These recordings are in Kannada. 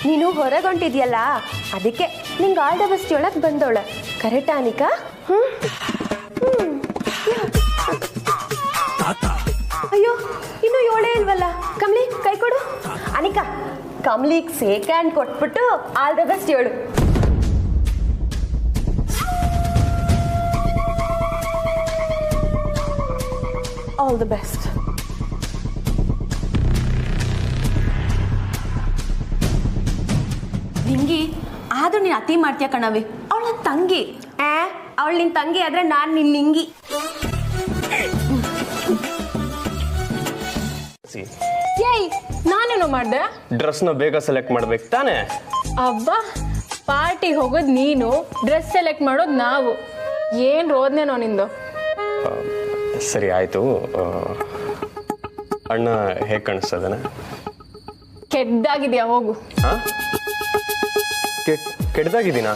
ನೀನು ಹೊರಗೊಂಟಿದ್ಯಲ್ಲ ಅದಕ್ಕೆ ನಿಂಗೆ ಆಲ್ ದ ಬೆಸ್ಟ್ ಹೇಳಕ್ ಬಂದವಳೆ ಕರೆಕ್ಟಾ ಅನಿಕಾ? ಅಯ್ಯೋ ಇನ್ನು ಏಳೇ ಇಲ್ವಲ್ಲ. ಕಮ್ಲಿ ಕೈ ಕೊಡು. ಅನಿಕಾ ಕಮ್ಲಿಗೆ ಸೇಕ್ ಹ್ಯಾಂಡ್ ಕೊಟ್ಬಿಟ್ಟು ಆಲ್ ದ ಬೆಸ್ಟ್ ಹೇಳು. All the best. ನಿಂಗಿ ಆದ್ರೂ ನೀನು ಅತಿ ಮಾಡ್ತೀಯ ಕಣವಿ. ಅವಳ ನನ್ನ ತಂಗಿ. ಅವಳು ನಿನ್ ತಂಗಿ ಆದ್ರೆ ನಾನು ನಿನ್ ನಿಂಗಿ. ಏಯ್ ನಾನೇನು ಮಾಡ್ದೆ? ಡ್ರೆಸ್ನ ಬೇಗ ಸೆಲೆಕ್ಟ್ ಮಾಡ್ಬೇಕು ತಾನೇ? ಅಬ್ಬಾ ಪಾರ್ಟಿಗೆ ಹೋಗೋದು ನೀನು, ಡ್ರೆಸ್ ಸೆಲೆಕ್ಟ್ ಮಾಡೋದು ನಾವು. ಏನ್ ರೋದ್ನೇನೋ ನಿಂದು. ಸರಿ ಆಯ್ತು. ಅಣ್ಣ ಹೇಗೆ ಕಾಣಿಸ್ತದನ? ಕೆಡ್ದಾಗಿದ್ಯಾ ಹೋಗು. ಕೆಡ್ದಾಗಿದ್ದೀನಾ?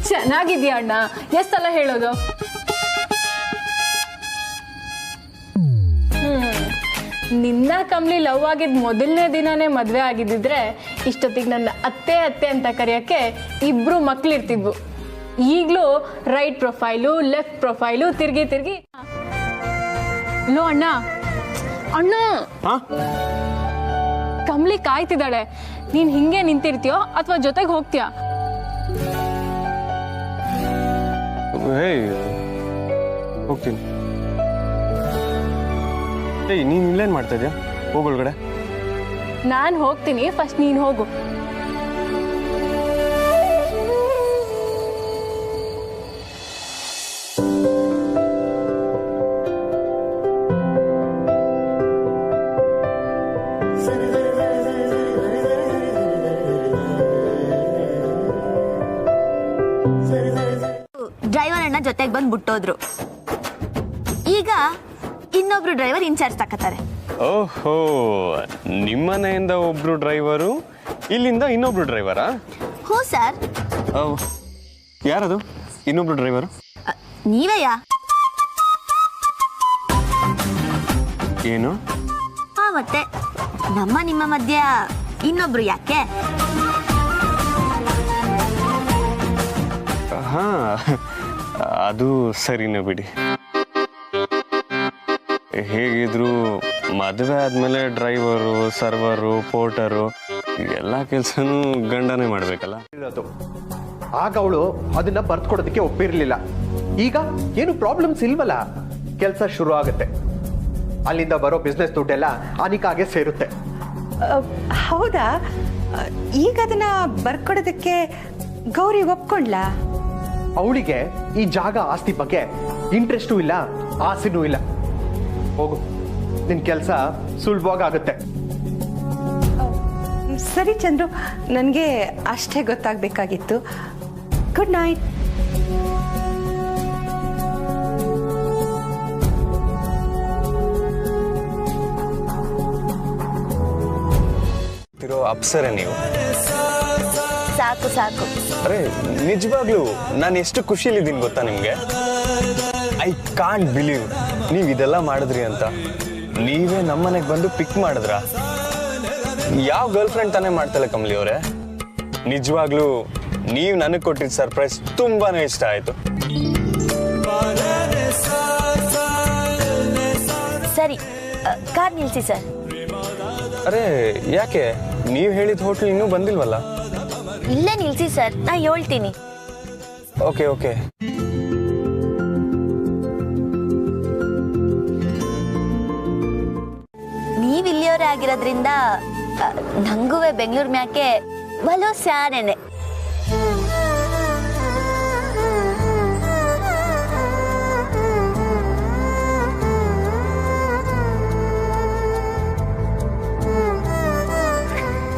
ಚೆನ್ನಾಗಿದ್ಯಾ ಅಣ್ಣ. ಎಷ್ಟೆಲ್ಲ ಹೇಳೋದು? ನಿನ್ನ ಕಮ್ಲಿ ಲವ್ ಆಗಿದ್ ಮೊದಲನೇ ದಿನಾನೇ ಮದ್ವೆ ಆಗಿದ್ದಿದ್ರೆ ಇಷ್ಟೊತ್ತಿಗೆ ನನ್ನ ಅತ್ತೆ ಅತ್ತೆ ಅಂತ ಕರೆಯಕ್ಕೆ ಇಬ್ರು ಮಕ್ಳಿರ್ತಿದ್ವು. ಈಗಲೂ ರೈಟ್ ಪ್ರೊಫೈಲು ಲೆಫ್ಟ್ ಪ್ರೊಫೈಲು ತಿರ್ಗಿ ಲೋ ಅಣ್ಣ ಅಣ್ಣ ಕಮ್ಲಿ ಕಾಯ್ತಿದ್ದಾಳೆ. ನೀನ್ ಹಿಂಗೆ ನಿಂತಿರ್ತೀಯೋ ಅಥವಾ ಜೊತೆಗೆ ಹೋಗ್ತೀಯಾ? ಹೋಗ್ತೀನಿ. ನೀನ್ ಇಲ್ಲೇನ್ ಮಾಡ್ತಾ ಇದ್ಯಾ? ಹೋಗೊಳಗಡೆ. ನಾನು ಹೋಗ್ತೀನಿ, ಫಸ್ಟ್ ನೀನು ಹೋಗು. ಡ್ರೈವರ್ ಅಣ್ಣ ಜೊತೆಗೆ ಬಂದು ಬಿಟ್ಟೋದ್ರು. ಈಗ ಇನ್ನೊಬ್ರು ಡ್ರೈವರ್ ಇನ್ಚಾರ್ಜ್ ತಕತಾರೆ. ಓಹೋ, ನಿಮ್ಮನೆಯಿಂದ ಒಬ್ರು ಡ್ರೈವರು, ಇಲ್ಲಿಂದ ಇನ್ನೊಬ್ರು ಡ್ರೈವರಾ? ಹೋ ಸರ್. ಯಾರದು ಇನ್ನೊಬ್ರು ಡ್ರೈವರು? ನೀವಯ್ಯ. ಏನು? ಮತ್ತೆ ನಮ್ಮ ನಿಮ್ಮ ಮಧ್ಯ ಇನ್ನೊಬ್ರು ಯಾಕೆ? ಹಾ, ಅದು ಸರಿನೇ ಬಿಡಿ. ಹೇಗಿದ್ರು ಮದುವೆ ಆದ್ಮೇಲೆ ಡ್ರೈವರು, ಸರ್ವರು, ಪೋರ್ಟರು ಎಲ್ಲ ಕೆಲಸನೂ ಗಂಡನೇ ಮಾಡ್ಬೇಕಲ್ಲ. ಆಗ ಅವಳು ಅದನ್ನ ಬರ್ತ್ಕೊಡೋದಕ್ಕೆ ಒಪ್ಪಿರ್ಲಿಲ್ಲ. ಈಗ ಏನು ಪ್ರಾಬ್ಲಮ್ಸ್ ಇಲ್ವಲ್ಲ, ಕೆಲಸ ಶುರು ಆಗುತ್ತೆ. ಅಲ್ಲಿಂದ ಬರೋ ಬಿಸ್ನೆಸ್ ದುಡ್ಡೆಲ್ಲ ಅನಿಕಾಗೆ ಸೇರುತ್ತೆ. ಹೌದಾ? ಈಗ ಅದನ್ನ ಬರ್ಕೊಡೋದಕ್ಕೆ ಗೌರಿ ಒಪ್ಕೊಂಡ್ಲಾ? ಅವಳಿಗೆ ಈ ಜಾಗ ಆಸ್ತಿ ಬಗ್ಗೆ ಇಂಟ್ರೆಸ್ಟೂ ಇಲ್ಲ, ಆಸೆನೂ ಇಲ್ಲ. ಹೋಗು, ನಿನ್ ಕೆಲಸ ಸುಲಭವಾಗುತ್ತೆ. ಸರಿ ಚಂದ್ರು, ನನಗೆ ಅಷ್ಟೇ ಗೊತ್ತಾಗಬೇಕಾಗಿತ್ತು. Good night. ಅಪ್ಸರ ನೀವು? ಸಾಕು ಸಾಕು. ಅರೆ ನಿಜವಾಗ್ಲೂ ನಾನು ಎಷ್ಟು ಖುಷಿಲಿದ್ದೀನಿ ಗೊತ್ತಾ ನಿಮ್ಗೆ? ಐ ಕಾಂಟ್ ಬಿಲೀವ್ ನೀವು ಇದೆಲ್ಲ ಮಾಡಿದ್ರಿ ಅಂತ. ನೀವೇ ನಮ್ಮನೆಗೆ ಬಂದು ಪಿಕ್ ಮಾಡಿದ್ರ? ಯಾವ ಗರ್ಲ್ ಫ್ರೆಂಡ್ ತಾನೇ ಮಾಡ್ತಾಳೆ ಕಮಲಿ ಅವರೇ. ನಿಜವಾಗ್ಲೂ ನೀವು ನನಗೆ ಕೊಟ್ಟಿದ್ದ ಸರ್ಪ್ರೈಸ್ ತುಂಬಾನೇ ಇಷ್ಟ ಆಯ್ತು. ಸರಿ, ಕಾರ್ ನಿಲ್ಸಿ ಸರ್. ಅರೆ ಯಾಕೆ? ನೀವು ಹೇಳಿದ ಹೋಟ್ಲ್ ಇನ್ನೂ ಬಂದಿಲ್ವಲ್ಲ? ಇಲ್ಲೇ ನಿಲ್ಸಿ ಸರ್, ನಾ ಹೇಳ್ತೀನಿ. Okay okay. ನೀವ್ ಇಲ್ಲಿಯವರೇ ಆಗಿರೋದ್ರಿಂದ ನಂಗುವೆ ಬೆಂಗಳೂರು ಮ್ಯಾಕೆ ಬಲೋ ಸ್ಯಾನೇನೆ.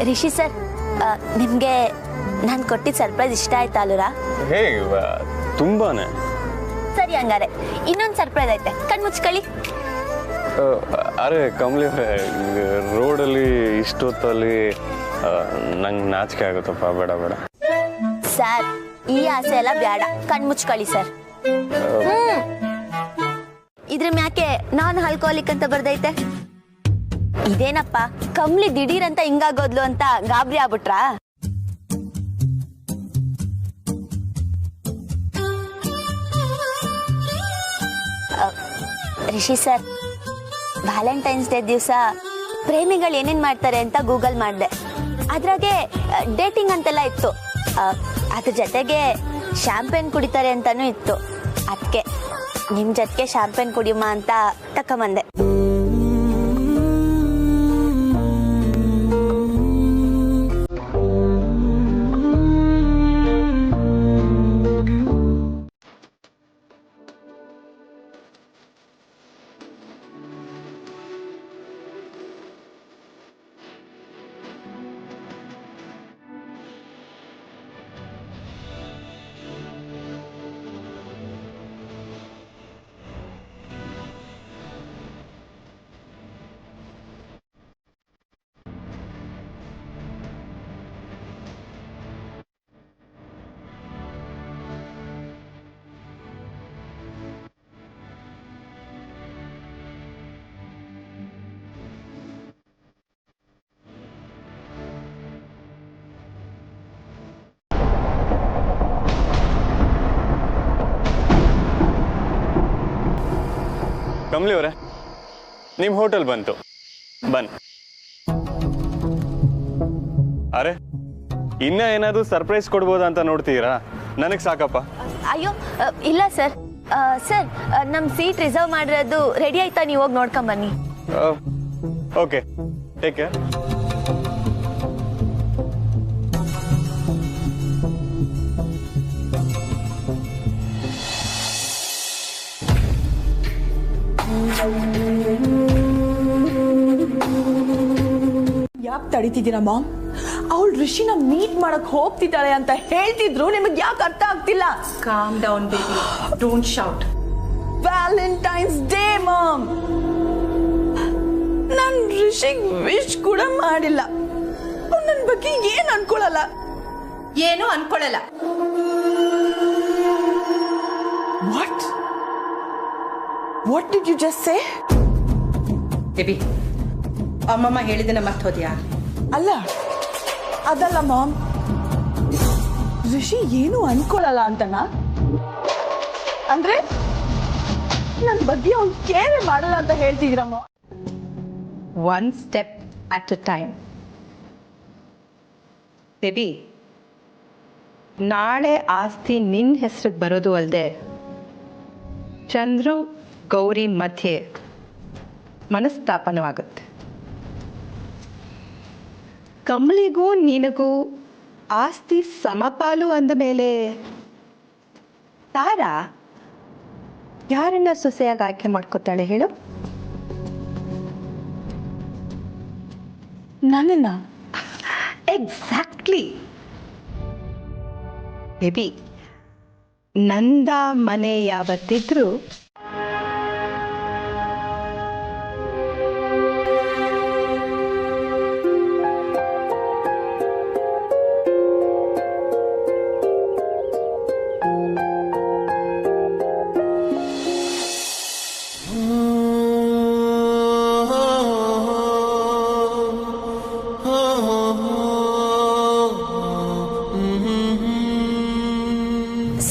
ರಿಷಿ ಸರ್, ನಿಮ್ಗೆ ನಾನು ಕೊಟ್ಟಿದ್ದ ಸರ್ಪ್ರೈಸ್ ಇಷ್ಟ ಆಯ್ತಾ ಅಲ್ಲೂರಾ? ಹೇ ತುಂಬಾನೇ. ಸರಿ, ಹಂಗಾರೆ ಇನ್ನೊಂದು ಸರ್ಪ್ರೈಸ್ ಐತೆ, ಕಣ್ಮುಚ್ಕೊಳ್ಳಿ. ಅರೆ ಕಮಲಿ ಅವರೇ, ರೋಡಲ್ಲಿ ಇಷ್ಟೊತ್ತಲ್ಲಿ ನಂಗೆ ನಾಚಿಕೆ ಆಗುತ್ತಪ್ಪ. ಬೇಡ ಬೇಡ ಸರ್, ಈ ಆಸೆ ಎಲ್ಲ ಬೇಡ, ಕಣ್ಮುಚ್ಕೊಳ್ಳಿ ಸರ್. ಇದ್ರ ಮ್ಯಾಕೆ ನಾನ್ ಆಲ್ಕೋಹಾಲಿಕ್ ಅಂತ ಬರ್ದೈತೆ. ಇದೇನಪ್ಪ ಕಮ್ಲಿ ದಿಢೀರಂತ ಹಿಂಗಾಗೋದ್ಲು ಅಂತ ಗಾಬರಿ ಆಗ್ಬಿಟ್ರಾ? ರಿಷಿ ಸರ್, ವ್ಯಾಲೆಂಟೈನ್ಸ್ ಡೇ ದಿವಸ ಪ್ರೇಮಿಗಳು ಏನೇನ್ ಮಾಡ್ತಾರೆ ಅಂತ ಗೂಗಲ್ ಮಾಡಿದೆ. ಅದ್ರಾಗೆ ಡೇಟಿಂಗ್ ಅಂತೆಲ್ಲ ಇತ್ತು. ಅದ್ರ ಜೊತೆಗೆ ಶಾಂಪೇನ್ ಕುಡಿತಾರೆ ಅಂತಾನೂ ಇತ್ತು. ಅದಕ್ಕೆ ನಿಮ್ ಜೊತೆಗೆ ಶಾಂಪೇನ್ ಕುಡಿಯಮ್ಮ ಅಂತ ತಕೊಂಬಂದೆ. ಕಮಲಿ ಅವರೇ, ನಿಮ್ಮ ಹೋಟೆಲ್ ಬಂತು. ಬನ್ನಿ. ಅರೆ, ಇನ್ನ ಏನಾದ್ರು ಸರ್ಪ್ರೈಸ್ ಕೊಡ್ಬೋದಾ ಅಂತ ನೋಡ್ತೀರಾ? ನನಗೆ ಸಾಕಪ್ಪ. ಅಯ್ಯೋ ಇಲ್ಲ ಸರ್. ಸರ್, ನಮ್ ಸೀಟ್ ರಿಸರ್ವ್ ಮಾಡಿರೋದು ರೆಡಿ ಆಯ್ತಾ? ನೀವು ಹೋಗಿ ನೋಡ್ಕೊಂಡ್ ಬನ್ನಿ. Okay, take care. ಯಾಕೆ ತಡಿತಿದ್ದೀರಾ ಮಾಮ್? ಅವಳು ಋಷಿನ ಮೀಟ್ ಮಾಡಕ್ ಹೋಗ್ತಿದ್ದಾಳೆ ಅಂತ ಹೇಳ್ತಿದ್ರು, ನಿಮಗೆ ಯಾಕೆ ಅರ್ಥ ಆಗ್ತಿಲ್ಲ? Calm down baby, don't shout. Valentine's Day mom. ನಾನ್ ಋಷಿಗ್ ವಿಶ್ ಕೂಡ ಮಾಡಿಲ್ಲ. ಅವ್ನು ನನ್ನ ಬಗ್ಗೆ ಏನ್ ಅನ್ಕೊಳಲ್ಲ. ಏನು ಅನ್ಕೊಳ್ಳಲ್ಲ. What did you just say? Baby, ಅಮ್ಮಮ್ಮ ಹೇಳಿದನ ಮರ್ತು ಹೋದ್ಯಾ? ಅಲ್ಲ, ಅದಲ್ಲ ಮಾಮ್. ಋಷಿ ಏನು ಅನ್ಕೊಳಲ್ಲ ಅಂತನಾ? ಅಂದ್ರೆ ನನ್ನ ಬಗ್ಗೆ ಅವ್ನು ಕೇರ್ ಮಾಡಲ್ಲ ಅಂತ ಹೇಳ್ತಿದ್ದೀರಮ್ಮ? One step at a time baby. ನಾಳೆ ಆಸ್ತಿ ನಿನ್ನ ಹೆಸರಿಗೆ ಬರೋದು ಅಲ್ಲದೆ ಚಂದ್ರು ಗೌರಿ ಮಧ್ಯೆ ಮನಸ್ತಾಪನವಾಗುತ್ತೆ. ಕಮಲಿಗೂ ನಿನಗೂ ಆಸ್ತಿ ಸಮಪಾಲು ಅಂದ ಮೇಲೆ ತಾರಾ ಯಾರನ್ನ ಸೊಸೆಯಾಗಿ ಆಯ್ಕೆ ಮಾಡ್ಕೋತಾಳೆ ಹೇಳು? ನನ್ನನ್ನ? Exactly baby. ನಂದ ಮನೆ ಯಾವತ್ತಿದ್ರು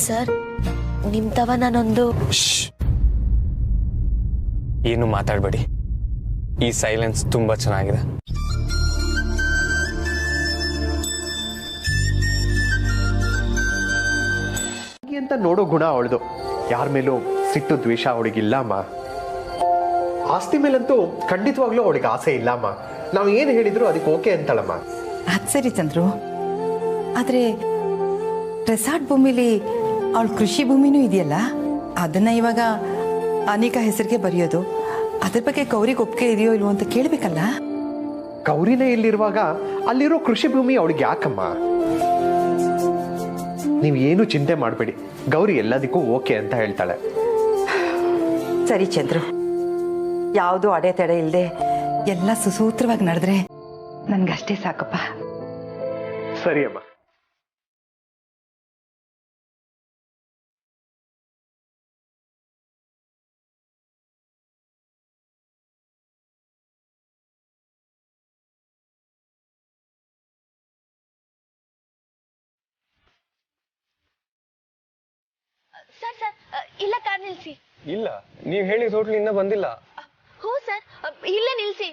ಸರ್, ನಿಮ್ತವ ನಾನೊಂದು ಏನು ಮಾತಾಡಬೇಡಿ. ಈ ಸೈಲೆನ್ಸ್ ತುಂಬಾ ಚೆನ್ನಾಗಿದೆ. ಅಂತ ನೋಡೋ ಗುಣ ಅವಳದು. ಯಾರ ಮೇಲೂ ಸಿಟ್ಟು ದ್ವೇಷ ಅವಳಿಗಿಲ್ಲಮ್ಮ. ಆಸ್ತಿ ಮೇಲಂತೂ ಖಂಡಿತವಾಗ್ಲೂ ಅವಳಿಗೆ ಆಸೆ ಇಲ್ಲಮ್ಮ. ನಾವು ಏನು ಹೇಳಿದ್ರು ಅದಕ್ಕೆ ಓಕೆ ಅಂತಳಮ್ಮ. ಅದು ಸರಿ ಚಂದ್ರು, ಆದರೆ ರೆಸಾರ್ಟ್ ಭೂಮಿಲಿ ಅವಳ ಕೃಷಿ ಭೂಮಿನೂ ಇದೆಯಲ್ಲ, ಅದನ್ನ ಇವಾಗ ಅನೇಕ ಹೆಸರಿಗೆ ಬರೆಯೋದು, ಅದ್ರ ಬಗ್ಗೆ ಗೌರಿಗೆ ಒಪ್ಪಿಗೆ ಇದೆಯೋ ಇಲ್ವೋ ಅಂತ ಕೇಳಬೇಕಲ್ಲ. ಗೌರಿನೇ ಇಲ್ಲಿರುವಾಗ ಅಲ್ಲಿರೋ ಕೃಷಿ ಭೂಮಿ ಅವಳಿಗೆ ಯಾಕಮ್ಮ? ನೀವು ಏನು ಚಿಂತೆ ಮಾಡಬೇಡಿ, ಗೌರಿ ಎಲ್ಲದಕ್ಕೂ ಓಕೆ ಅಂತ ಹೇಳ್ತಾಳೆ. ಸರಿ ಚಂದ್ರು, ಯಾವುದೂ ಅಡೆತಡೆ ಇಲ್ಲದೆ ಎಲ್ಲ ಸುಸೂತ್ರವಾಗಿ ನಡೆದ್ರೆ ನನ್ಗಷ್ಟೇ ಸಾಕಪ್ಪ. ಸರಿ ಅಮ್ಮ. ಸರ್ ಸರ್ ಇಲ್ಲ ಕಾರ್ ನಿಲ್ಸಿ. ಇಲ್ಲ, ನೀವು ಹೇಳಿದ ಹೋಟ್ಲ್ ಇನ್ನೂ ಬಂದಿಲ್ಲ. ಹ್ಞೂ ಸರ್ ಇಲ್ಲೇ ನಿಲ್ಸಿ.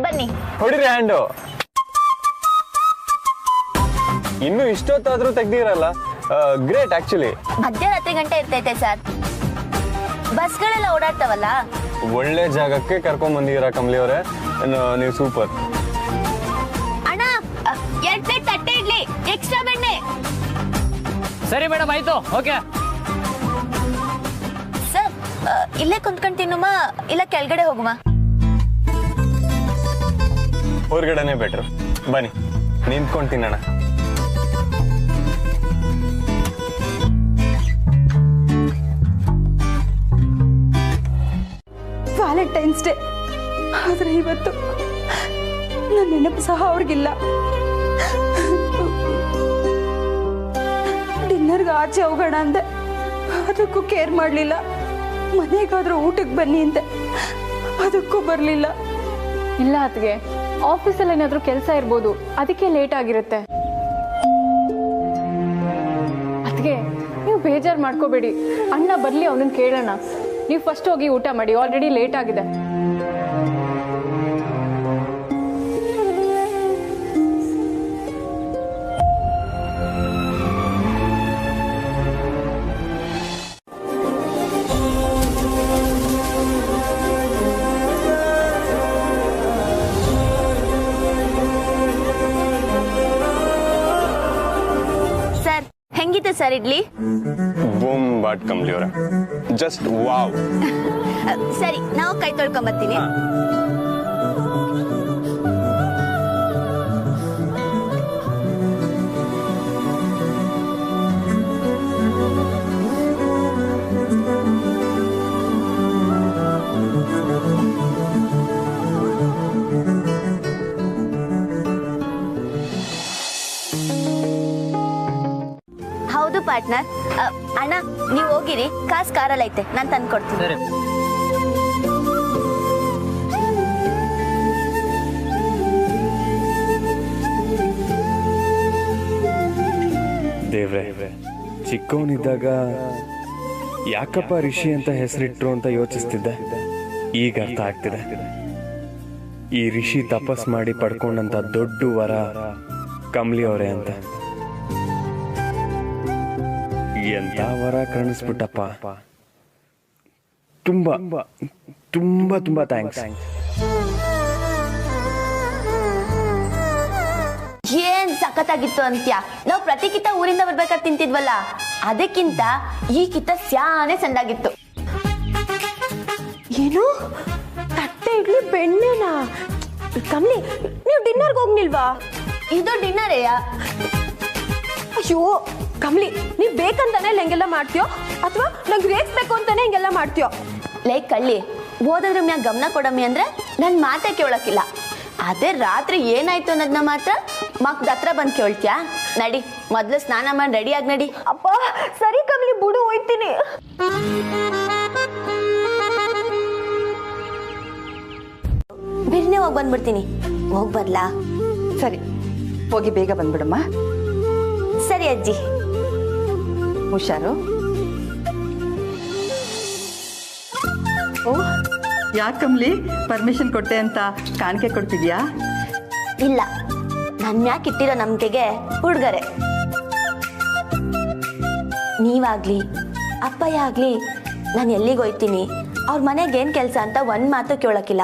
ಬನ್ನಿ. ಹೊಡಿರಿ ಹ್ಯಾಂಡು. ಇನ್ನು ಇಷ್ಟೊತ್ತಾದ್ರೂ ತೆಗ್ದಿರಲ್ಲ. Great actually. ಮಧ್ಯರಾತ್ರಿ ಗಂಟೆ ಇರ್ತೈತೆ ಸರ್, ಬಸ್ಗಳೆಲ್ಲ ಓಡಾಡ್ತಾವಲ್ಲ. ಒಳ್ಳೆ ಜಾಗಕ್ಕೆ ಕರ್ಕೊಂಡ್ ಬಂದಿದ್ದೀರಾ ಕಮಲಿ ಅವರೇ, ನೀವು ಸೂಪರ್. ಅಣ್ಣ 2 ಪ್ಲೇಟ್ ತಟ್ಟೆ ಇಡ್ಲಿ, ಎಕ್ಸ್ಟ್ರಾ ಬೆಣ್ಣೆ. ಸರಿ ಮೇಡಮ್, ಆಯ್ತು. ಓಕೆ ಸರ್ ಇಲ್ಲೇ ಕುಂತ್ಕೊಂಡು ತಿನ್ನುಮ ಇಲ್ಲ ಕೆಳಗಡೆ ಹೋಗುಮ? ಹೊರಗಡೆನೆ ಬೆಟ್ರು. ಬನ್ನಿ ನಿಂತ್ಕೊಂಡು ತಿನ್ನೋಣ. ವ್ಯಾಲೆಂಟೈನ್ಸ್ ಡೇ, ಆದ್ರೆ ಇವತ್ತು ನನ್ನ ನೆನಪು ಸಹ ಅವ್ರಿಗಿಲ್ಲ. ಡಿನ್ನರ್ಗೆ ಆಚೆ ಹೋಗೋಣ ಅಂದೆ, ಅದಕ್ಕೂ ಕೇರ್ ಮಾಡಲಿಲ್ಲ. ಮನೆಗಾದ್ರೂ ಊಟಕ್ಕೆ ಬನ್ನಿ ಅಂದೆ, ಅದಕ್ಕೂ ಬರಲಿಲ್ಲ. ಇಲ್ಲ ಅತ್ಗೆ, ಆಫೀಸಲ್ಲಿ ಏನಾದರೂ ಕೆಲಸ ಇರ್ಬೋದು, ಅದಕ್ಕೆ ಲೇಟ್ ಆಗಿರುತ್ತೆ. ಅತ್ಗೆ ನೀವು ಬೇಜಾರು ಮಾಡ್ಕೋಬೇಡಿ, ಅಣ್ಣ ಬರಲಿ, ಅವನನ್ನು ಕೇಳೋಣ. ನೀವು ಫಸ್ಟ್ ಹೋಗಿ ಊಟ ಮಾಡಿ, ಆಲ್ರೆಡಿ ಲೇಟ್ ಆಗಿದೆ. ಹೆಂಗಿತ್ತು ಸರ್ ಇಡ್ಲಿ? ಬೂಮ್ ಬಾಟ್ ಕಮಲಿ ಅವರ, ಜಸ್ಟ್ ವಾವ್. ಸರಿ, ನಾವು ಕೈ ತೊಳ್ಕೊಂಬರ್ತೀನಿ. ಹೌದು ಪಾರ್ಟ್ನರ್. ಅಣ್ಣ ನೀವು ಹೋಗಿರಿ, ಕಾಸು ಕಾರಲ್ಲಿ ಐತೆ, ನಾನು ತಂದು ಕೊಡ್ತೀನಿ. ದೇವ್ರೆ, ಚಿಕ್ಕವನಿದ್ದಾಗ ಯಾಕಪ್ಪ ರಿಷಿ ಅಂತ ಹೆಸರಿಟ್ರು ಅಂತ ಯೋಚಿಸ್ತಿದ್ದೆ. ಈಗ ಅರ್ಥ ಆಗ್ತಿದೆ. ಈ ರಿಷಿ ತಪಸ್ ಮಾಡಿ ಪಡ್ಕೊಂಡಂತ ದೊಡ್ಡ ವರ ಕಮಲಿ ಅವರೇ ಅಂತ. ಎಂತ ವರ ಕಾಣಿಸ್ಬಿಟ್ಟಪ್ಪ. ತುಂಬಾ ತುಂಬಾ ತುಂಬಾ ಥ್ಯಾಂಕ್ಸ್. ಏನ್ ಸಖತ್ತಾಗಿತ್ತು ಅಂತ್ಯ. ನಾವು ಪ್ರತಿ ಕಿತ್ತ ಊರಿಂದ ಬರ್ಬೇಕಾದ್ರೆ ತಿಂತಿದ್ವಲ್ಲ, ಅದಕ್ಕಿಂತ ಈ ಕಿತ್ತ ಸ್ಯಾನೆ ಚಂದಾಗಿತ್ತು. ಏನು ತಟ್ಟೆ ಇಡ್ಲಿ ಬೆಣ್ಣೆನಾ? ಕಮಲಿ, ನೀವು ಡಿನ್ನರ್ಗೆ ಹೋಗ್ನಿಲ್ವಾ? ಇದು ಡಿನ್ನರೇಯ? ಅಯ್ಯೋ ಕಮಲಿ, ನೀವ್ ಬೇಕಂತಾನೆ ಹಿಂಗೆಲ್ಲ ಮಾಡ್ತೀಯೋ ಅಥವಾ ನಂಗೆ ರೇಗಿಸ್ಬೇಕು ಅಂತಾನೆ ಹಿಂಗೆಲ್ಲ ಮಾಡ್ತೀಯೋ? ಲೈಕ್ ಕಳ್ಳಿ, ಓದೋದ್ರ ಮ್ಯಾಗ ಗಮನ ಕೊಡಮ್ಮಿ ಅಂದ್ರೆ ನನ್ ಮಾತೆ ಕೇಳಕ್ಕಿಲ್ಲ. ಅದೇ ರಾತ್ರಿ ಏನಾಯ್ತು ಅನ್ನೋದನ್ನ ಮಾತ್ರ ಮಕ್ದ ಹತ್ರ ಬಂದು ಕೇಳ್ತೀಯಾ? ನಡಿ, ಮೊದ್ಲು ಸ್ನಾನ ಮಾಡಿ ರೆಡಿ ಆಗಿ ನಡಿ. ಅಪ್ಪ ಸರಿ ಕಮಲಿ, ಬಿಡು, ಹೋಯ್ತೀನಿ. ಬಿರ್ನೆ ಹೋಗಿ ಬಂದ್ಬಿಡ್ತೀನಿ. ಹೋಗ್ ಬರ್ಲಾ? ಸರಿ, ಹೋಗಿ ಬೇಗ ಬಂದ್ಬಿಡಮ್ಮ. ಸರಿ ಅಜ್ಜಿ. ಹುಷಾರು. ಓ, ಯಾಕಮ್ಲಿ ಪರ್ಮಿಷನ್ ಕೊಟ್ಟೆ ಅಂತ ಕಾಣಿಕೆ ಕೊಡ್ತಿದ್ಯಾ? ಇಲ್ಲ, ನನ್ ಮ್ಯಾಕ್ ಇಟ್ಟಿರೋ ನಂಬಿಕೆಗೆ ಹುಡ್ಗರೆ. ನೀವಾಗ್ಲಿ ಅಪ್ಪಯ್ಯ ಆಗ್ಲಿ, ನಾನು ಎಲ್ಲಿಗೆ ಹೋಯ್ತೀನಿ, ಅವ್ರ ಮನೆಗೆ ಏನ್ ಕೆಲಸ ಅಂತ ಒಂದ್ ಮಾತು ಕೇಳಕ್ಕಿಲ್ಲ.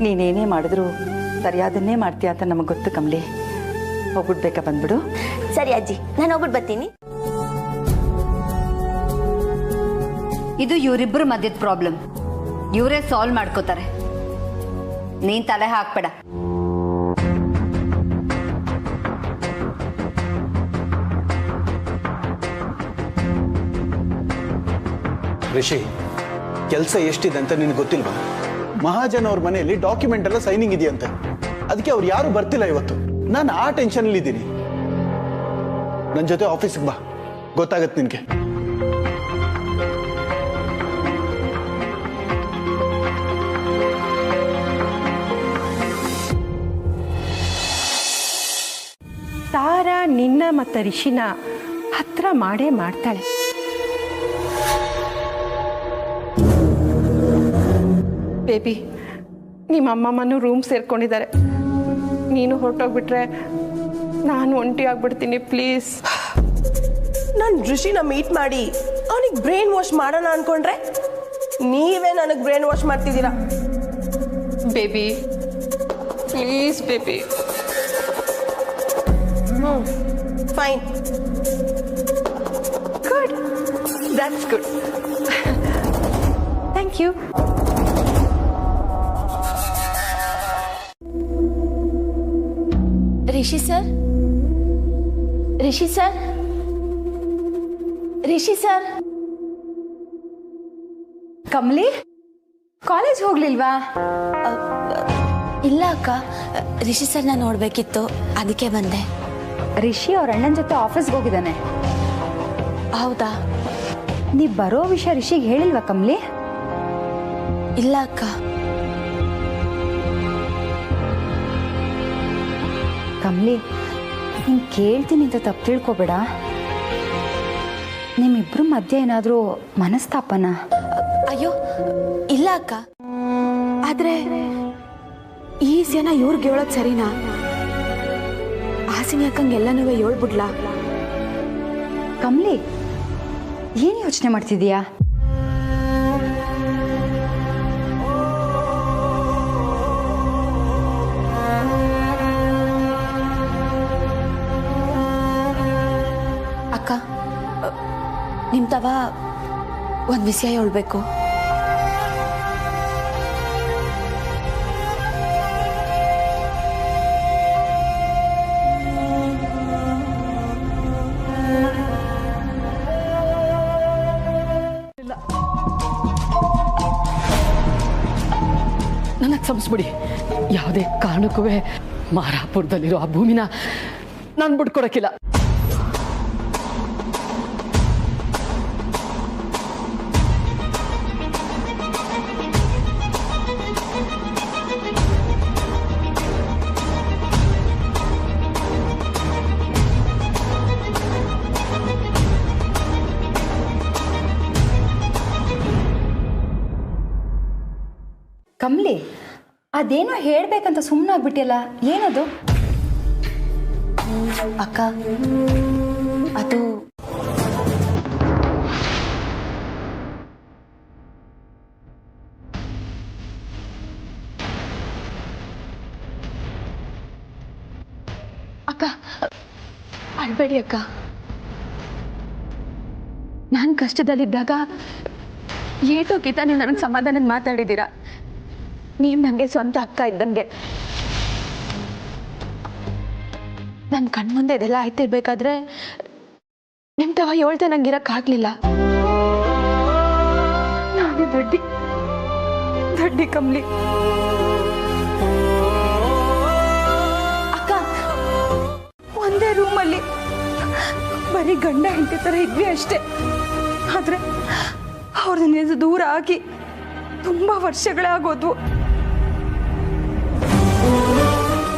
ನೀನೇನೇ ಮಾಡಿದ್ರು ಸರಿಯಾದನ್ನೇ ಮಾಡ್ತೀಯ ಅಂತ ನಮಗೆ ಗೊತ್ತು ಕಮಲಿ. ಹೋಗ್ಬಿಡ್ಬೇಕಾ? ಬಂದ್ಬಿಡು. ಸರಿ ಅಜ್ಜಿ, ನಾನು ಹೋಗ್ಬಿಟ್ಟು ಬರ್ತೀನಿ. ಇದು ಇವರಿಬ್ಬರ ಮಧ್ಯದ ಪ್ರಾಬ್ಲಮ್, ಇವರೇ ಸಾಲ್ವ್ ಮಾಡ್ಕೋತಾರೆ. ನೀನ್ ತಲೆ ಹಾಕ್ಬೇಡ. ರಿಷಿ, ಕೆಲಸ ಎಷ್ಟಿದೆ ಅಂತ ನಿನಗೆ ಗೊತ್ತಿಲ್ವಾ? ಮಹಾಜನ್ ಅವ್ರ ಮನೆಯಲ್ಲಿ ಡಾಕ್ಯುಮೆಂಟ್ ಎಲ್ಲ ಸೈನಿಂಗ್ ಇದೆಯಂತೆ. ಅದಕ್ಕೆ ಅವ್ರು ಯಾರು ಬರ್ತಿಲ್ಲ ಇವತ್ತು. ನಾನು ಆ ಟೆನ್ಷನಲ್ಲಿ ಇದ್ದೀನಿ. ನನ್ನ ಜೊತೆ ಆಫೀಸ್ಗೆ ಬಾ, ಗೊತ್ತಾಗತ್ತೆ ನಿನಗೆ. ತಾರಾ ನಿನ್ನ ಮತ್ತು ರಿಷಿನ ಹತ್ರ ಮಾಡೇ ಮಾಡ್ತಾಳೆ. ಬೇಬಿ, ನಿಮ್ಮ ಅಮ್ಮಮ್ಮನೂ ರೂಮ್ ಸೇರ್ಕೊಂಡಿದ್ದಾರೆ. ನೀನು ಹೊರಟೋಗ್ಬಿಟ್ರೆ ನಾನು ಒಂಟಿ ಆಗ್ಬಿಡ್ತೀನಿ. ಪ್ಲೀಸ್. ನಾನು ಋಷಿನ ಮೀಟ್ ಮಾಡಿ ಅವನಿಗೆ ಬ್ರೈನ್ ವಾಶ್ ಮಾಡೋಣ ಅನ್ಕೊಂಡ್ರೆ ನೀವೇ ನನಗೆ ಬ್ರೈನ್ ವಾಶ್ ಮಾಡ್ತಿದ್ದೀರಾ. Baby please baby. Fine, good, that's good. Thank you. Rishi sir, Rishi sir, Rishi sir. Kamali, college ಹೋಗ್ಲಿಲ್ವಾ? ಇಲ್ಲ ಅಕ್ಕ, ರಿಷಿ ಸರ್ನ ನೋಡ್ಬೇಕಿತ್ತು, ಅದಕ್ಕೆ ಬಂದೆ. ರಿಷಿ ಅವ್ರ ಅಣ್ಣನ ಜೊತೆ ಆಫೀಸ್ಗೆ ಹೋಗಿದ್ದಾನೆ. ಹೌದಾ? ನೀ ಬರೋ ವಿಷಯ ರಿಷಿಗೆ ಹೇಳಿಲ್ವಾ ಕಮಲಿ? ಇಲ್ಲ ಅಕ್ಕ. ಕಮಲಿ, ನೀನು ಕೇಳ್ತೀನಿ ಅಂತ ತಪ್ಪು ತಿಳ್ಕೊಬೇಡ. ನಿಮ್ಮಿಬ್ರು ಮಧ್ಯೆ ಏನಾದರೂ ಮನಸ್ತಾಪನ? ಅಯ್ಯೋ ಇಲ್ಲ ಅಕ್ಕ. ಆದ್ರೆ ಈ ಜನ ಇವ್ರಿಗೆ ಹೇಳೋದು ಸರಿನಾ? ಆಸಿನಿ ಅಕ್ಕಂಗೆಲ್ಲನೂ ಹೇಳ್ಬಿಡ್ಲಾ? ಕಮಲಿ, ಏನು ಯೋಚನೆ ಮಾಡ್ತಿದೀಯಾ? ಅಕ್ಕ, ನಿಮ್ ತವ ಒಂದು ವಿಷಯ ಹೇಳ್ಬೇಕು. ನನಗೆ ಕ್ಷಮಿಸ್ಬಿಡಿ. ಯಾವುದೇ ಕಾರಣಕ್ಕೂ ಮಾರಾಪುರದಲ್ಲಿರೋ ಆ ಭೂಮಿನ ನಾನು ಬಿಟ್ಕೊಡಕ್ಕಿಲ್ಲ. ಕಮಲಿ, ಅದೇನೋ ಹೇಳ್ಬೇಕಂತ ಸುಮ್ಮನಾಗ್ಬಿಟ್ಟಿಯಲ್ಲ, ಏನದು? ಅಕ್ಕ, ಅದು ಅಕ್ಕ, ಅಳ್ಬೇಡಿ ಅಕ್ಕ. ನಾನು ಕಷ್ಟದಲ್ಲಿದ್ದಾಗ ಏಟೋಕಿತ ನೀವು ನನಗೆ ಸಮಾಧಾನದ ಮಾತಾಡಿದ್ದೀರಾ. ನೀವು ನನಗೆ ಸ್ವಂತ ಅಕ್ಕ ಇದ್ದಂಗೆ. ನನ್ನ ಕಣ್ಮುಂದೆ ಇದೆಲ್ಲ ಆಯ್ತಿರ್ಬೇಕಾದ್ರೆ ನಿಮ್ಮ ತವ ಹೇಳ್ದೆ ನಂಗೆ ಇರಕ್ಕಾಗ್ಲಿಲ್ಲ. ನಾನೇ ದಡ್ಡಿ ಕಮಲಿ. ಅಕ್ಕ, ಒಂದೇ ರೂಮಲ್ಲಿ ಬರೀ ಗಂಡ ಹೆಂಡತಿ ಥರ ಇದ್ವಿ ಅಷ್ಟೇ. ಆದರೆ ಅವ್ರನ್ನ ದೂರ ಆಗಿ ತುಂಬ ವರ್ಷಗಳೇ ಆಗೋದ್ವು.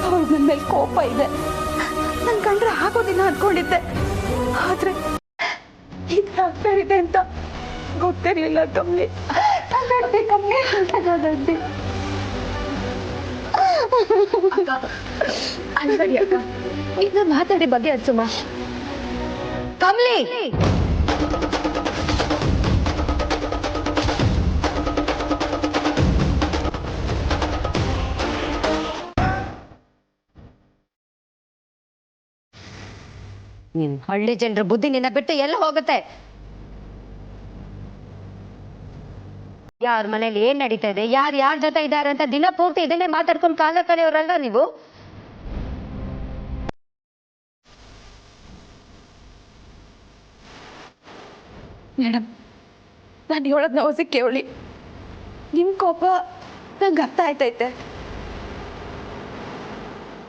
ಅವ್ರ ನನ್ನ ಮೇಲೆ ಕೋಪ ಇದೆ. ನನ್ನ ಕಂಡ್ರೆ ಆಗೋದಿಲ್ಲ ಅಂದ್ಕೊಂಡಿದ್ದೆ. ಆದರೆ ಇದು ಆಗ್ತಾ ಇದೆ ಅಂತ ಗೊತ್ತಿರಲಿಲ್ಲ ಕಮ್ಮಿ. ಕಮ್ಮಿ ಅನ್ಬೇಡಿ ಅಕ್ಕ, ಇದು ಮಾತಾಡಿ ಬಗ್ಗೆ ಹಚ್ಚುಮ್ಮ. ಕಮ್ಲಿ, ನೀನ್ ಹಳ್ಳಿ ಜನರ ಬುದ್ಧಿ ನಿನ್ನ ಬಿಟ್ಟು ಎಲ್ಲ ಹೋಗುತ್ತೆ? ಯಾರ ಮನೇಲಿ ಏನ್ ನಡೀತಾ ಇದೆ, ಯಾರ ಜೊತೆ ಇದ್ದಾರೆ ಅಂತ ದಿನ ಪೂರ್ತಿ ಇದನ್ನೇ ಮಾತಾಡ್ಕೊಂಡು ಕಾಲ ಕಳೆಯೋರಲ್ಲ ನೀವು. ಮೇಡಮ್, ನಾನು ಹೇಳೋದನ್ನ ಹೊಸ ಕೇಳಿ. ನಿಮ್ಮ ಕೋಪ ನಂಗೆ ಅರ್ಥ ಆಯ್ತೈತೆ.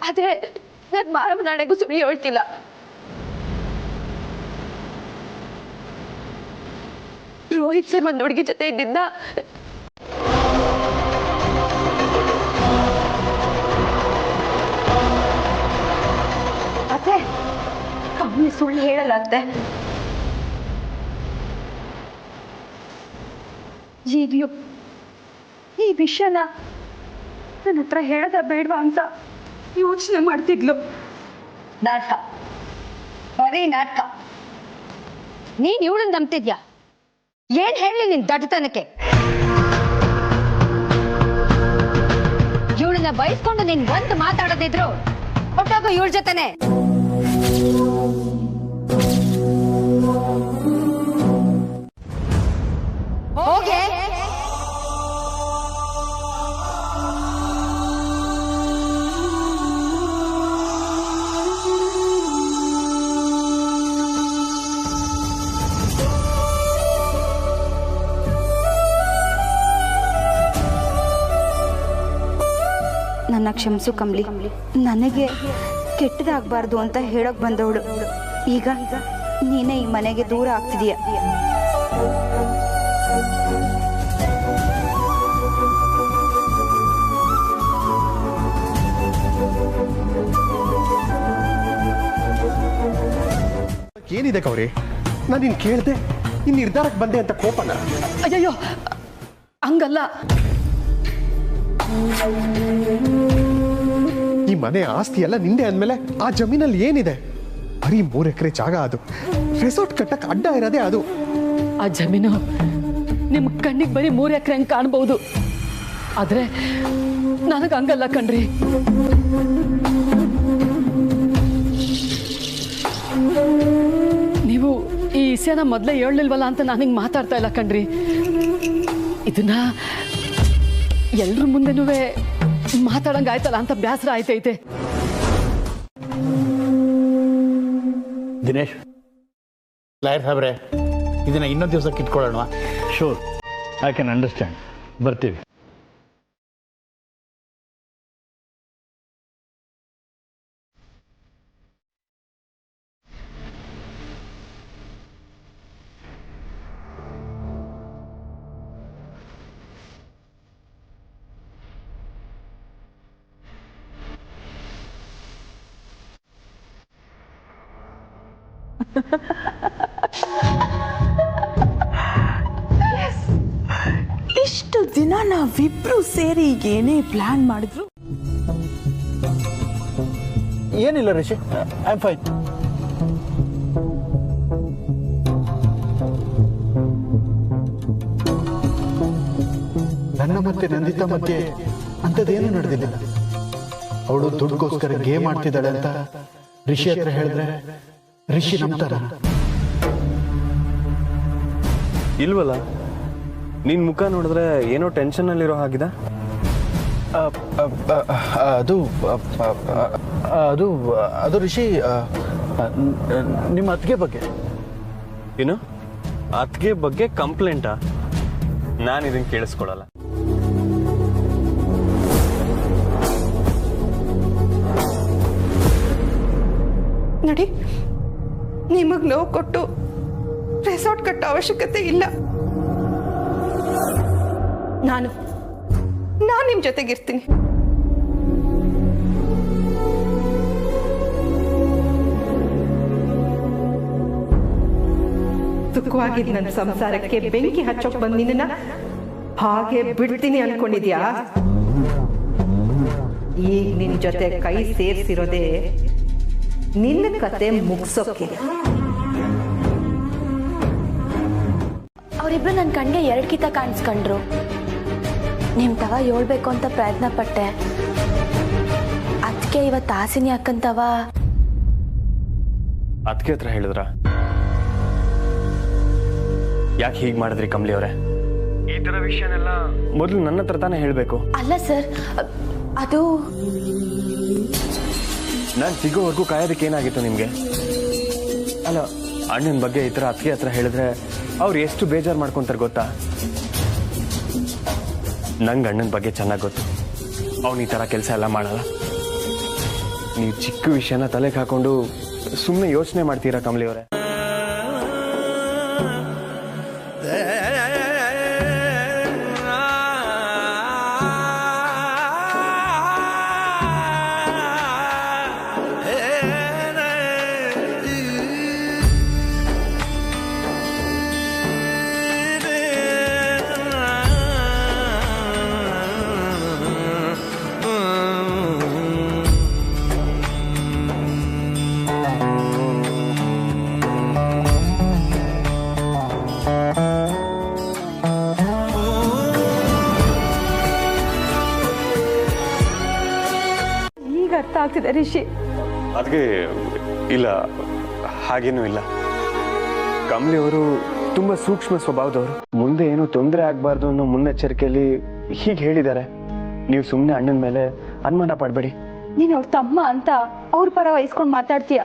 ಆದ್ರೆ ನನ್ ಮಾರಮ್ಮ ನಾಳೆಗೂ ಸುಳ್ಳು ಹೇಳ್ತಿಲ್ಲ. ರೋಹಿತ್ ಸರ್ ಒಂದ್ ಹುಡುಗಿ ಜೊತೆ ಇದ್ದಿದ್ದ ಅತ್ತೆ, ಕಮ್ಮಿ ಸುಳ್ಳು ಹೇಳಲ್ಲ ಅತ್ತೆ. ಈಗ್ಲೂ ಈ ವಿಷಯನ ನನ್ನ ಹತ್ರ ಹೇಳದ ಬೇಡವಾ ಅಂತ ಯೋಚನೆ ಮಾಡ್ತಿದ್ಲು. ನಾಟಕ, ಬರೀ ನಾಟಕ. ನೀನ್ ಇವಳನ್ನ ನಂಬ್ತಿದ್ಯಾ? ಏನ್ ಹೇಳಿ ನಿನ್ ದಡ್ಡತನಕ್ಕೆ? ಇವಳನ್ನ ಬಯಸ್ಕೊಂಡು ನೀನ್ ಒಂದು ಮಾತಾಡದಿದ್ರು ಹೊಟ್ಟೋಗೋ ಇವಳ ಜೊತೆನೆ. ಹೋಗೆ. ನನ್ನ ಕ್ಷಮಿಸು ಕಮಲಿ. ನನಗೆ ಕೆಟ್ಟದಾಗಬಾರ್ದು ಅಂತ ಹೇಳೋಕೆ ಬಂದವಳು ಈಗ ನೀನೇ ಈ ಮನೆಗೆ ದೂರ ಆಗ್ತಿದೀಯ. ಏನಿದೆ ಗೌರಿ? ನಾನು ನಿನ್ ಕೇಳ್ದೆ ಈ ನಿರ್ಧಾರಕ್ಕೆ ಬಂದೆ ಅಂತ ಕೋಪನ? ಅಯ್ಯಯ್ಯೋ, ಹಂಗಲ್ಲ. ಈ ಮನೆ ಆಸ್ತಿ ಎಲ್ಲ ನಿಂದೆ ಅಂದ್ಮೇಲೆ ಆ ಜಮೀನಲ್ಲಿ ಏನಿದೆ? ಬರೀ 3 ಎಕರೆ ಜಾಗ. ಅದು ರೆಸಾರ್ಟ್ ಕಟ್ಟಕ್ಕೆ ಅಡ್ಡ ಇರೋದೇ ಅದು. ಆ ಜಮೀನು ನಿಮ್ ಕಣ್ಣಿಗೆ ಬರೀ 3 ಎಕರೆ ಹಂಗೆ ಕಾಣ್ಬಹುದು, ಆದ್ರೆ ನನಗೆ ಹಂಗಲ್ಲ ಕಣ್ರಿ. ನೀವು ಈ ವಿಷಯನ ಮೊದಲೇ ಹೇಳಲಿಲ್ವಲ್ಲ ಅಂತ ನಾನು ಹಿಂಗೆ ಮಾತಾಡ್ತಾ ಇಲ್ಲ ಕಣ್ರಿ. ಇದನ್ನ ಎಲ್ರ ಮುಂದೆನೂ ಮಾತಾಡಂಗ ಆಯ್ತಲ್ಲ ಅಂತ ಬೇಸರ ಆಯ್ತೈತೆ. ದಿನೇಶ್, ಲಾಯರ್ ಸಾಬ್ರೆ, ಇದನ್ನ ಇನ್ನೊಂದು ದಿವಸಕ್ಕೆ ಇಟ್ಕೊಳ್ಳೋಣ. Sure, I can understand. ಬರ್ತೀವಿ. ಇಷ್ಟು ದಿನ ನಾವಿಬ್ರು ಸೇರಿ ಏನೇ ಪ್ಲಾನ್ ಮಾಡಿದ್ರು ಏನಿಲ್ಲ ರಿಷಿ, ಐ ಆಮ್ ಫೈನ್. ನನ್ನ ಮತ್ತೆ ನಂದಿತಾ ಮಧ್ಯೆ ಅಂಥದ್ದೇನು ನಡೆದಿಲ್ಲ. ಅವಳು ದುಡ್ಡುಗೋಸ್ಕರ ಗೇಮ್ ಆಡ್ತಿದ್ದಾಳೆ ಅಂತ ರಿಷಿ ಹತ್ರ ಹೇಳಿದ್ರೆ ರಿಷಿ ನಂಬ್ತಾರ? ಇಲ್ವಲ್ಲ, ನಿನ್ ಮುಖ ನೋಡಿದ್ರೆ ಏನೋ ಟೆನ್ಷನ್ ಅಲ್ಲಿರೋ ಹಾಗಿದೆ. ಅದು ಅದು ಅದು ರಿಷಿ, ನಿಮ್ಮ ಅತ್ತಿಗೆ ಬಗ್ಗೆ. ಏನು ಅತ್ತಿಗೆ ಬಗ್ಗೆ ಕಂಪ್ಲೇಂಟಾ? ನಾನು ಇದನ್ನ ಕೇಳಿಸ್ಕೊಳಲ್ಲ. ನೋಡಿ, ನಿಮಗ್ ನೋವು ಕೊಟ್ಟು ರೆಸಾರ್ಟ್ ಕಟ್ಟೋ ಅವಶ್ಯಕತೆ ಇಲ್ಲ. ನಾನು ನಿಮ್ ಜೊತೆಗಿರ್ತೀನಿ. ಸುಖವಾಗಿದ್ದ ನನ್ನ ಸಂಸಾರಕ್ಕೆ ಬೆಂಕಿ ಹಚ್ಚೋಕ್ ಬಂದ್ ನಿನ್ನ ಹಾಗೆ ಬಿಡ್ತೀನಿ ಅನ್ಕೊಂಡಿದ್ಯಾ? ಈಗ ನಿನ್ ಜೊತೆ ಕೈ ಸೇರ್ಸಿರೋದೇ ನಿನ್ನ ಕತೆ ಮುಗ್ಸೋಕೆ. ಅವರಿಬ್ರು ನನ್ನ ಕಣ್ಗೆ 2 ಕಿತ ಕಾಣಿಸ್ಕೊಂಡ್ರು. ನಿಮ್ ತವ ಹೇಳ್ಬೇಕು ಅಂತ ಪ್ರಯತ್ನ ಪಟ್ಟೆ. ಅದಕ್ಕೆ ಇವತ್ತು ಹಾಸಿನಿ ಅಕ್ಕಂತವ ಅದಕ್ಕೆ ಹತ್ರ ಹೇಳಿದ್ರ? ಯಾಕೆ ಹೀಗೆ ಮಾಡಿದ್ರಿ ಕಮಲಿ ಅವರೇ? ಈ ತರ ವಿಷಯನೆಲ್ಲ ಮೊದಲು ನನ್ನ ಹತ್ರ ತಾನೇ ಹೇಳ್ಬೇಕು. ಅಲ್ಲ ಸರ್, ಅದು ನಾನು ಸಿಗೋವರೆಗೂ ಕಾಯೋದಕ್ಕೆ ಏನಾಗಿತ್ತು ನಿಮ್ಗೆ? ಅಲ್ಲ, ಅಣ್ಣನ ಬಗ್ಗೆ ಈ ತರ ಅತ್ತಿಗೆ ಹತ್ರ ಹೇಳಿದ್ರೆ ಅವ್ರು ಎಷ್ಟು ಬೇಜಾರು ಮಾಡ್ಕೊಂತಾರೆ ಗೊತ್ತಾ? ನಂಗೆ ಅಣ್ಣನ ಬಗ್ಗೆ ಚೆನ್ನಾಗಿ ಗೊತ್ತು. ಅವ್ನು ಈ ತರ ಕೆಲಸ ಎಲ್ಲ ಮಾಡಲ್ಲ. ನೀವು ಚಿಕ್ಕ ವಿಷಯನ ತಲೆಗೆ ಹಾಕೊಂಡು ಸುಮ್ಮನೆ ಯೋಚನೆ ಮಾಡ್ತೀರಾ ಕಮಲಿ ಅವರೇ? ಈಗ ಅರ್ಥ ಆಗ್ತಿದೆ ರಿಷಿ. ಅದಕ್ಕೆ ಇಲ್ಲ, ಹಾಗೇನೂ ಇಲ್ಲ. ಕಮಲಿ ಅವರು ತುಂಬಾ ಸೂಕ್ಷ್ಮ ಸ್ವಭಾವದವರು. ಮುಂದೆ ಏನು ತೊಂದರೆ ಆಗ್ಬಾರ್ದು ಅನ್ನೋ ಮುನ್ನೆಚ್ಚರಿಕೆಯಲ್ಲಿ ಹೀಗೆ ಹೇಳಿದ್ದಾರೆ. ನೀವು ಸುಮ್ಮನೆ ಅಣ್ಣನ ಮೇಲೆ ಅನುಮಾನ ಪಡಬೇಡಿ. ನೀನು ಅವ್ರ ತಮ್ಮ ಅಂತ ಅವ್ರ ಪರ ವಹಿಸ್ಕೊಂಡು ಮಾತಾಡ್ತೀಯ.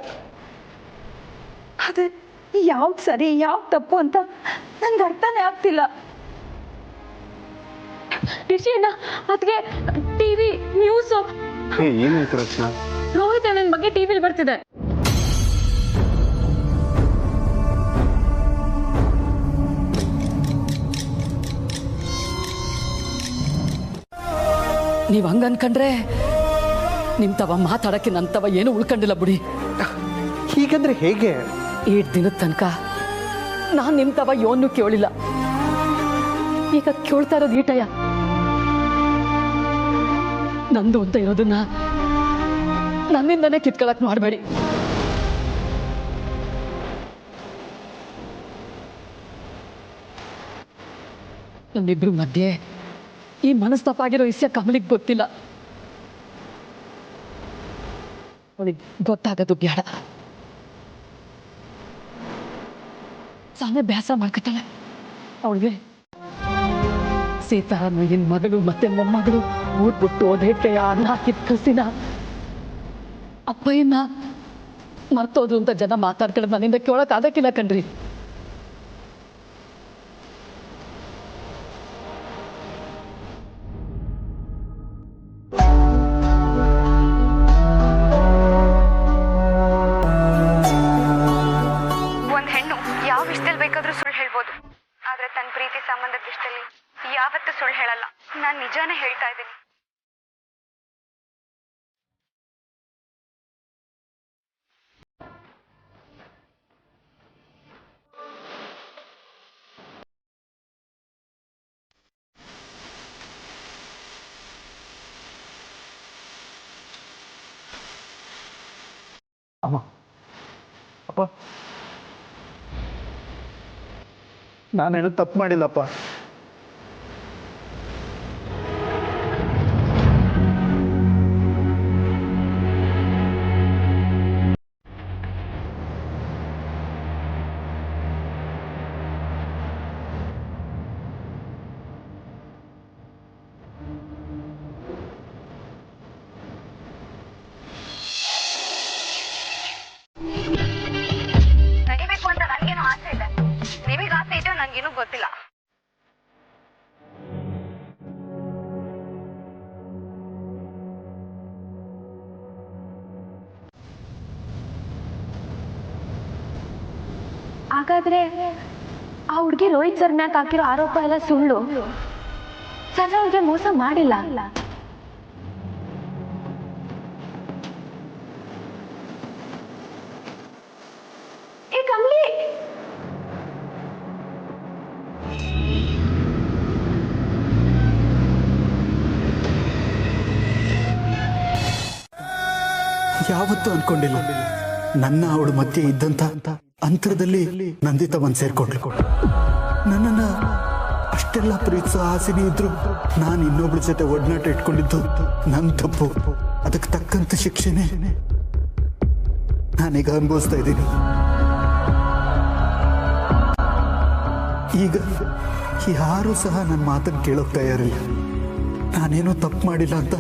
ಅದೇ ಯಾವ್ದು ಸರಿ ಯಾವ್ದು ತಪ್ಪು ಅಂತ ನನ್ಗೆ ಅರ್ಥನೇ ಆಗ್ತಿಲ್ಲ. ರಿಷಿನ ಅದಕ್ಕೆ ಟಿವಿ ನ್ಯೂಸು ಏನಾಯ್ತು ರಚನಾ? ರೋಹಿತ್ ನನ್ನ ಬಗ್ಗೆ ಟಿವಿಲಿ ಬರ್ತಿದೆ. ನೀವ್ ಹಂಗ ಅನ್ಕಂಡ್ರೆ ನಿಮ್ ತವ ಮಾತಾಡಕ್ಕೆ ನನ್ ತವ ಏನು ಉಳ್ಕೊಂಡಿಲ್ಲ ಬಿಡಿ. ಹೀಗಂದ್ರೆ ಹೇಗೆ? 8 ದಿನದ ತನಕ ನಾನ್ ನಿಮ್ ತವ ಯೋನು ಕೇಳಿಲ್ಲ. ಈಗ ಕೇಳ್ತಾ ಇರೋದು ಈಟಯ್ಯ. ನಂದು ಅಂತ ಇರೋದನ್ನ ನನ್ನಿಂದನೇ ಕಿತ್ಕೊಳಕ್ ಮಾಡಬೇಡಿ. ನನ್ನಿಬ್ರು ಮಧ್ಯೆ ಈ ಮನಸ್ತಾಪ ಆಗಿರೋ ವಿಷಯ ಕಮಲಿಗೆ ಗೊತ್ತಿಲ್ಲ. ಅವಳಿಗೆ ಗೊತ್ತಾಗದು ಬೇಡ. ಸಾನೆ ಬ್ಯಾಸ ಮಾಡ್ಕೊತಾಳೆ. ಅವಳಿಗೆ ಸೀತಾರಾಮಯ್ಯನ ಮಗಳು ಮತ್ತೆ ಮೊಮ್ಮಗಳು ಊಟ್ಬಿಟ್ಟು ಓದೇಟೆಯ ಅನ್ನ ಹಾಕಿದ ಕಸಿನ ಅಪ್ಪಯ್ಯನ ಮರ್ತೋದ್ರು ಅಂತ ಜನ ಮಾತಾಡ್ತಾರೆ. ನನ್ನಿಂದ ಕೇಳಕ್ ಆಗಕ್ಕಿಲ್ಲ ಕಣ್ರಿ. ಒಂದ್ ಹೆಣ್ಣು ಯಾವ ವಿಷಯದಲ್ಲಿ ಬೇಕಾದ್ರೂ ಸುಳ್ಳು ಹೇಳ್ಬೋದು, ಆದ್ರೆ ತನ್ನ ಪ್ರೀತಿ ಸಂಬಂಧದ ವಿಷಯದಲ್ಲಿ ಯಾವತ್ತೂ ಸುಳ್ಳು ಹೇಳಲ್ಲ. ನಾನ್ ನಿಜಾನೇ ಹೇಳ್ತಾ ಇದ್ದೀನಿ. ಅಮ್ಮ, ಅಪ್ಪ, ನಾನೇನು ತಪ್ಪು ಮಾಡಿಲ್ಲಪ್ಪ. ನಡಿಬೇಕು ಅಂತ ನನ್ಗೇನು ಆಸೆ ಇದೆ. ನಿಮಗೆ ಆಸೆ ಇದೆಯೋ ನನ್ಗೇನು ಗೊತ್ತಿಲ್ಲ. ಹಾಗಾದ್ರೆ ಆ ಹುಡುಗಿ ರೋಹಿತ್ ಸರ್ ಮ್ಯಾಕ್ ಹಾಕಿರೋ ಆರೋಪ ಎಲ್ಲ ಸುಳ್ಳು. ಸರ್ ಅವ್ರಿಗೆ ಮೋಸ ಮಾಡಿಲ್ಲ. ಏ ಕಮಲಿ, ಯಾವತ್ತೂ ಅನ್ಕೊಂಡಿಲ್ಲ ನನ್ನ ಅವಳ ಮಧ್ಯೆ ಇದ್ದಂತ ಅಂತರದಲ್ಲಿ ನಂದಿತಾ ಬಂದು ಸೇರ್ಕೊಂಡ್ರು. ನನ್ನನ್ನ ಅಷ್ಟೆಲ್ಲ ಪ್ರೀತಿಸೋ ಆಸೆನೇ ಇದ್ರು ನಾನು ಇನ್ನೊಬ್ಳ ಜೊತೆ ಒಡನಾಟ ಇಟ್ಕೊಂಡಿದ್ದು ನನ್ನ ತಪ್ಪು. ಅದಕ್ಕೆ ತಕ್ಕಂತ ಶಿಕ್ಷೆನೆ ನಾನೀಗ ಅನುಭವಿಸ್ತಾ ಇದ್ದೀನಿ. ಈಗ ಯಾರೂ ಸಹ ನನ್ನ ಮಾತನ್ನು ಕೇಳೋಕ್ ತಯಾರಿಲ್ಲ. ನಾನೇನೋ ತಪ್ಪು ಮಾಡಿಲ್ಲ ಅಂತ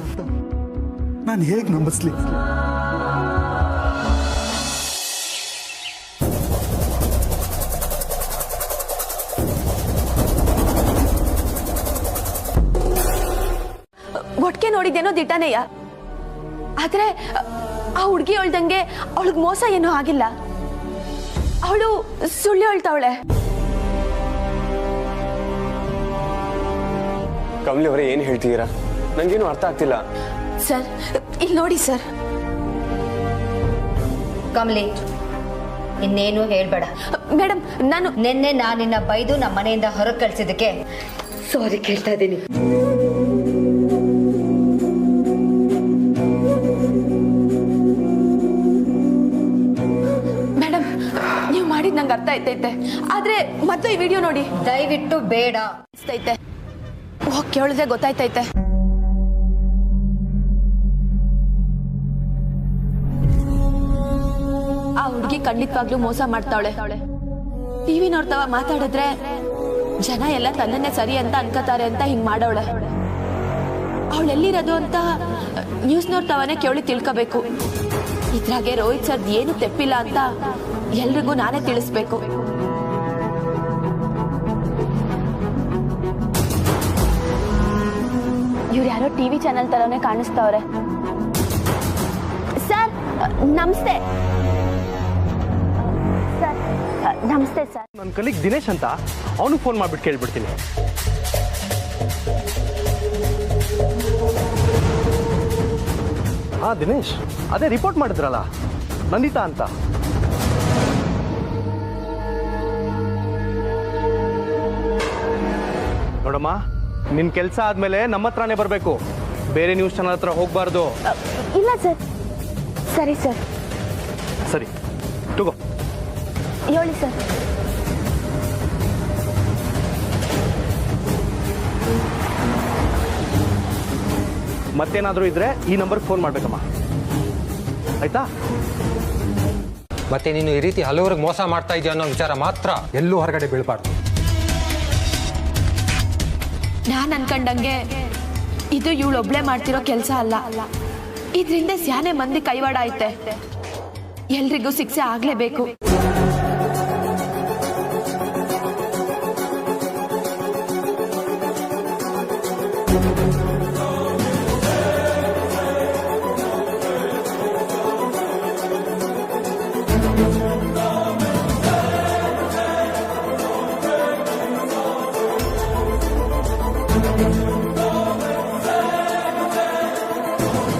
ನಾನು ಹೇಗೆ ನಂಬಿಸ್ಲಿ? ಒಟ್ಟಿಗೆ ನೋಡಿದ್ದೇನೋ ದಿಟ್ಟನೆಯ, ಆದ್ರೆ ಆ ಹುಡುಗಿ ಹೇಳ್ದಂಗೆ ಅವಳಿಗೆ ಮೋಸ ಏನೂ ಆಗಿಲ್ಲ. ಅವಳು ಸುಳ್ಳು ಹೇಳ್ತಾವಳೆ. ಕಮಲಿ ಅವರೇ ಏನ್ ಹೇಳ್ತಿದ್ದೀರಾ? ನಂಗೇನು ಅರ್ಥ ಆಗ್ತಿಲ್ಲ. ಸರ್ ಇಲ್ಲಿ ನೋಡಿ ಸರ್. ಕಮಲಿ ಇನ್ನೇನು ಹೇಳ್ಬೇಡ. ಮೇಡಮ್ ನಾನು ನಿನ್ನೆ ನಾನಿನ್ನ ಬೈದು ನಮ್ಮ ಮನೆಯಿಂದ ಹೊರಗೆ ಕಳ್ಸಿದ್ದಕ್ಕೆ ಸಾರಿ ಕೇಳ್ತಾ ಇದ್ದೀನಿ. ಮೇಡಮ್ ನೀವು ಮಾಡಿದ್ ನಂಗೆ ಅರ್ಥ ಆಯ್ತೈತೆ. ಆದ್ರೆ ಮತ್ತೆ ಈ ವಿಡಿಯೋ ನೋಡಿ. ದಯವಿಟ್ಟು ಬೇಡ. ಹೋಗಿ ಕೇಳಿದ್ರೆ ಗೊತ್ತಾಯ್ತೈತೆ. ಆ ಹುಡುಗಿ ಖಂಡಿತವಾಗ್ಲೂ ಮೋಸ ಮಾಡ್ತಾವಳೆ. ಟಿವಿ ನೋಡ್ತಾವ ಮಾತಾಡಿದ್ರೆ ಜನ ಎಲ್ಲ ತನ್ನನ್ನೇ ಸರಿ ಅಂತ ಅನ್ಕೋತಾರೆ ಅಂತ ಹಿಂಗ್ ಮಾಡವಳೆ. ಅವಳೆಲ್ಲಿರೋದು ಅಂತ ನ್ಯೂಸ್ ನೋಡ್ತಾವನೆ ಕೇಳಿ ತಿಳ್ಕೋಬೇಕು. ಇದ್ರಾಗೆ ರೋಹಿತ್ ಸರ್ ಏನು ತೆಪ್ಪಿಲ್ಲ ಅಂತ ಎಲ್ರಿಗೂ ನಾನೇ ತಿಳಿಸ್ಬೇಕು. ಇವ್ರು ಯಾರೋ ಟಿವಿ ಚಾನೆಲ್ ತರನೇ ಕಾಣಿಸ್ತವ್ರೆ. ಸರ್ ನಮಸ್ತೆ. ಸರ್ ನಮಸ್ತೆ ಸರ್. ನನ್ನ ಕಲೀಗ್ ದಿನೇಶ್ ಅಂತ, ಅವನು ಫೋನ್ ಮಾಡ್ಬಿಟ್ಟು ಕೇಳ್ಬಿಡ್ತೀನಿ. ಹಾ ದಿನೇಶ್, ಅದೇ ರಿಪೋರ್ಟ್ ಮಾಡಿದ್ರಲ್ಲ ನಂದಿತಾ ಅಂತ. ನೋಡಮ್ಮ, ನಿನ್ ಕೆಲಸ ಆದ್ಮೇಲೆ ನಮ್ಮ ಹತ್ರನೇ ಬರಬೇಕು, ಬೇರೆ ನ್ಯೂಸ್ ಚಾನಲ್ ಹತ್ರ ಹೋಗ್ಬಾರ್ದು. ಇಲ್ಲ ಸರ್. ಸರಿ ಸರ್. ಸರಿ ತಗೋ. ಹೇಳಿ ಸರ್. ಮತ್ತೇನಾದ್ರೂ ಇದ್ರೆ ಈ ನಂಬರ್ಗೆ ಫೋನ್ ಮಾಡ್ಬೇಕಮ್ಮ, ಆಯ್ತಾ? ಮತ್ತೆ ನೀನು ಈ ರೀತಿ ಹಲವರಿಗೆ ಮೋಸ ಮಾಡ್ತಾ ಇದೆಯಾ ಅನ್ನೋ ವಿಚಾರ ಮಾತ್ರ ಎಲ್ಲೂ ಹೊರಗಡೆ ಬೀಳ್ಬಾರ್ದು. ನಾನು ಅನ್ಕೊಂಡಂಗೆ ಇದು ಇವಳೊಬ್ಳೆ ಮಾಡ್ತಿರೋ ಕೆಲಸ ಅಲ್ಲ. ಇದರಿಂದ ಸ್ಯಾನೆ ಮಂದಿ ಕೈವಾಡ ಐತೆ. ಎಲ್ರಿಗೂ ಶಿಕ್ಷೆ ಆಗ್ಲೇಬೇಕು.